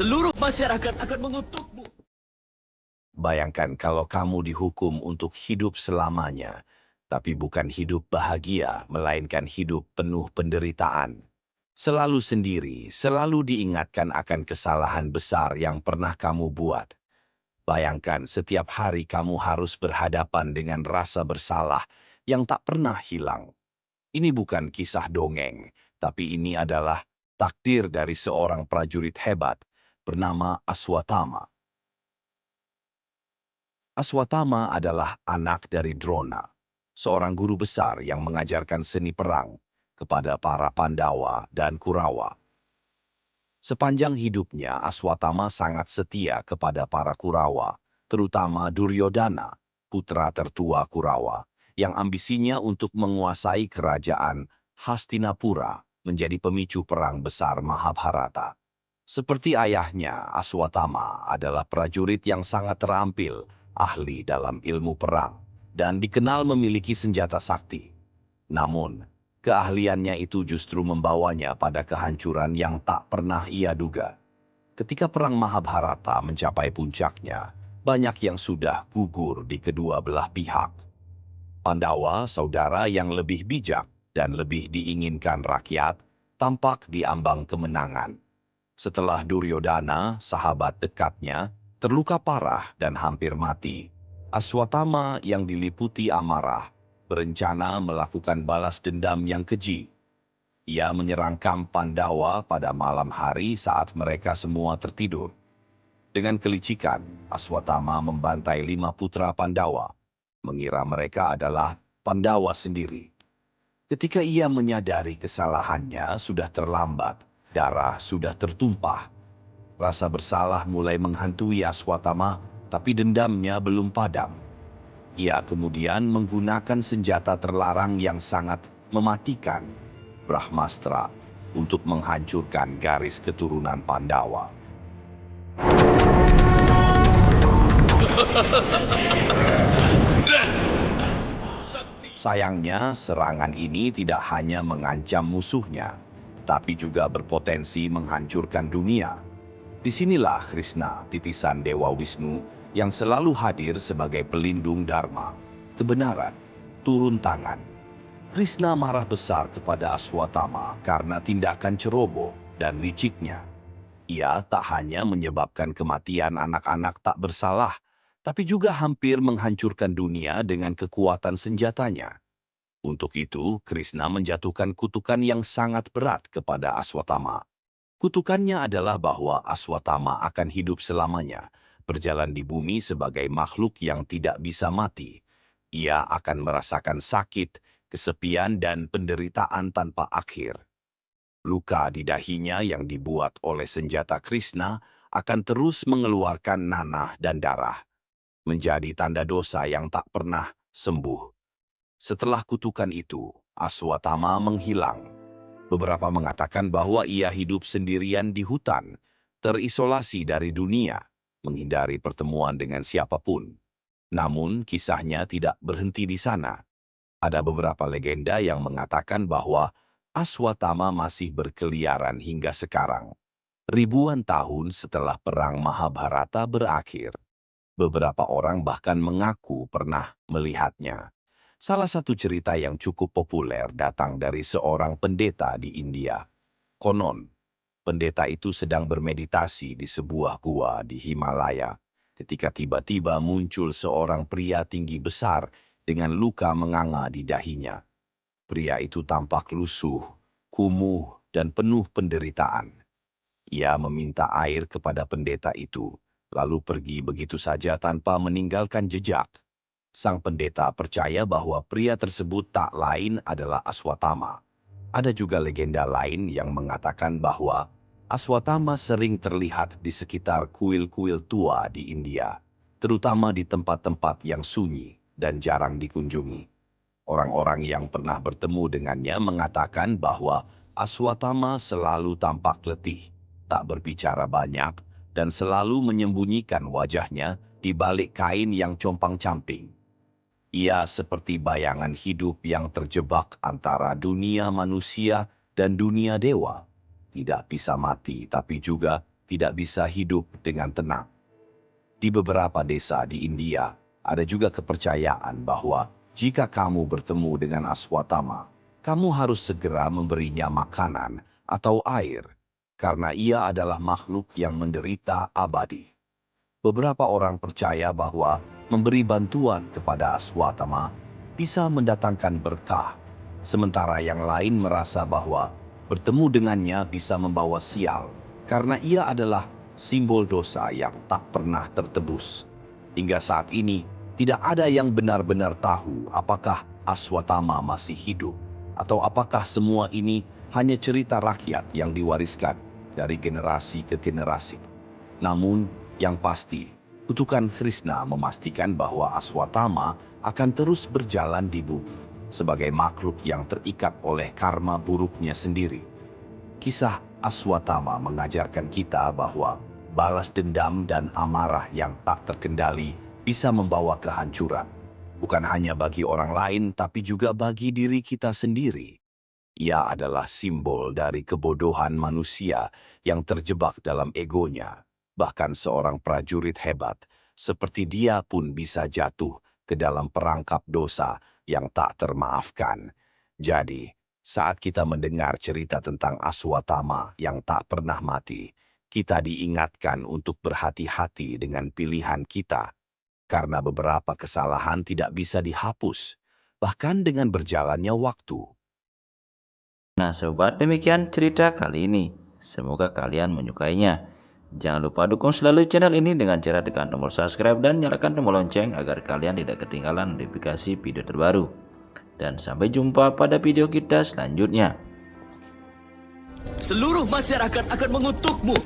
seluruh masyarakat akan mengutukmu. Bayangkan kalau kamu dihukum untuk hidup selamanya, tapi bukan hidup bahagia, melainkan hidup penuh penderitaan. Selalu sendiri, selalu diingatkan akan kesalahan besar yang pernah kamu buat. Bayangkan setiap hari kamu harus berhadapan dengan rasa bersalah yang tak pernah hilang. Ini bukan kisah dongeng, tapi ini adalah takdir dari seorang prajurit hebat bernama Aswatama. Aswatama adalah anak dari Drona, seorang guru besar yang mengajarkan seni perang kepada para Pandawa dan Kurawa. Sepanjang hidupnya, Aswatama sangat setia kepada para Kurawa, terutama Duryodhana, putra tertua Kurawa, yang ambisinya untuk menguasai kerajaan Hastinapura menjadi pemicu perang besar Mahabharata. Seperti ayahnya, Aswatama adalah prajurit yang sangat terampil, ahli dalam ilmu perang, dan dikenal memiliki senjata sakti. Namun, keahliannya itu justru membawanya pada kehancuran yang tak pernah ia duga. Ketika perang Mahabharata mencapai puncaknya, banyak yang sudah gugur di kedua belah pihak. Pandawa, saudara yang lebih bijak dan lebih diinginkan rakyat, tampak di ambang kemenangan. Setelah Duryodhana, sahabat dekatnya, terluka parah dan hampir mati, Aswatama yang diliputi amarah berencana melakukan balas dendam yang keji. Ia menyerang kamp Pandawa pada malam hari saat mereka semua tertidur. Dengan kelicikan, Aswatama membantai 5 putra Pandawa, mengira mereka adalah Pandawa sendiri. Ketika ia menyadari kesalahannya sudah terlambat, darah sudah tertumpah. Rasa bersalah mulai menghantui Aswatama, tapi dendamnya belum padam. Ia kemudian menggunakan senjata terlarang yang sangat mematikan, Brahmastra, untuk menghancurkan garis keturunan Pandawa. Sayangnya, serangan ini tidak hanya mengancam musuhnya, tapi juga berpotensi menghancurkan dunia. Disinilah Krishna, titisan Dewa Wisnu, yang selalu hadir sebagai pelindung Dharma, kebenaran, turun tangan. Krishna marah besar kepada Aswatama karena tindakan ceroboh dan liciknya. Ia tak hanya menyebabkan kematian anak-anak tak bersalah, tapi juga hampir menghancurkan dunia dengan kekuatan senjatanya. Untuk itu, Krishna menjatuhkan kutukan yang sangat berat kepada Aswatama. Kutukannya adalah bahwa Aswatama akan hidup selamanya, berjalan di bumi sebagai makhluk yang tidak bisa mati. Ia akan merasakan sakit, kesepian, dan penderitaan tanpa akhir. Luka di dahinya yang dibuat oleh senjata Krishna akan terus mengeluarkan nanah dan darah, menjadi tanda dosa yang tak pernah sembuh. Setelah kutukan itu, Aswatama menghilang. Beberapa mengatakan bahwa ia hidup sendirian di hutan, terisolasi dari dunia, menghindari pertemuan dengan siapapun. Namun, kisahnya tidak berhenti di sana. Ada beberapa legenda yang mengatakan bahwa Aswatama masih berkeliaran hingga sekarang, ribuan tahun setelah perang Mahabharata berakhir. Beberapa orang bahkan mengaku pernah melihatnya. Salah satu cerita yang cukup populer datang dari seorang pendeta di India. Konon, pendeta itu sedang bermeditasi di sebuah gua di Himalaya, ketika tiba-tiba muncul seorang pria tinggi besar dengan luka menganga di dahinya. Pria itu tampak lusuh, kumuh, dan penuh penderitaan. Ia meminta air kepada pendeta itu, lalu pergi begitu saja tanpa meninggalkan jejak. Sang pendeta percaya bahwa pria tersebut tak lain adalah Aswatama. Ada juga legenda lain yang mengatakan bahwa Aswatama sering terlihat di sekitar kuil-kuil tua di India, terutama di tempat-tempat yang sunyi dan jarang dikunjungi. Orang-orang yang pernah bertemu dengannya mengatakan bahwa Aswatama selalu tampak letih, tak berbicara banyak, dan selalu menyembunyikan wajahnya di balik kain yang compang-camping. Ia seperti bayangan hidup yang terjebak antara dunia manusia dan dunia dewa. Tidak bisa mati, tapi juga tidak bisa hidup dengan tenang. Di beberapa desa di India, ada juga kepercayaan bahwa jika kamu bertemu dengan Aswatama, kamu harus segera memberinya makanan atau air, karena ia adalah makhluk yang menderita abadi. Beberapa orang percaya bahwa memberi bantuan kepada Aswatama bisa mendatangkan berkah, sementara yang lain merasa bahwa bertemu dengannya bisa membawa sial, karena ia adalah simbol dosa yang tak pernah tertebus. Hingga saat ini, tidak ada yang benar-benar tahu apakah Aswatama masih hidup, atau apakah semua ini hanya cerita rakyat yang diwariskan dari generasi ke generasi. Namun, yang pasti, kutukan Krishna memastikan bahwa Aswatama akan terus berjalan di bumi sebagai makhluk yang terikat oleh karma buruknya sendiri. Kisah Aswatama mengajarkan kita bahwa balas dendam dan amarah yang tak terkendali bisa membawa kehancuran, bukan hanya bagi orang lain tapi juga bagi diri kita sendiri. Ia adalah simbol dari kebodohan manusia yang terjebak dalam egonya. Bahkan seorang prajurit hebat seperti dia pun bisa jatuh ke dalam perangkap dosa yang tak termaafkan. Jadi, saat kita mendengar cerita tentang Aswatama yang tak pernah mati, kita diingatkan untuk berhati-hati dengan pilihan kita. Karena beberapa kesalahan tidak bisa dihapus, bahkan dengan berjalannya waktu. Nah sobat, demikian cerita kali ini. Semoga kalian menyukainya. Jangan lupa dukung selalu channel ini dengan cara tekan tombol subscribe dan nyalakan tombol lonceng agar kalian tidak ketinggalan notifikasi video terbaru. Dan sampai jumpa pada video kita selanjutnya. Seluruh masyarakat akan mengutukmu.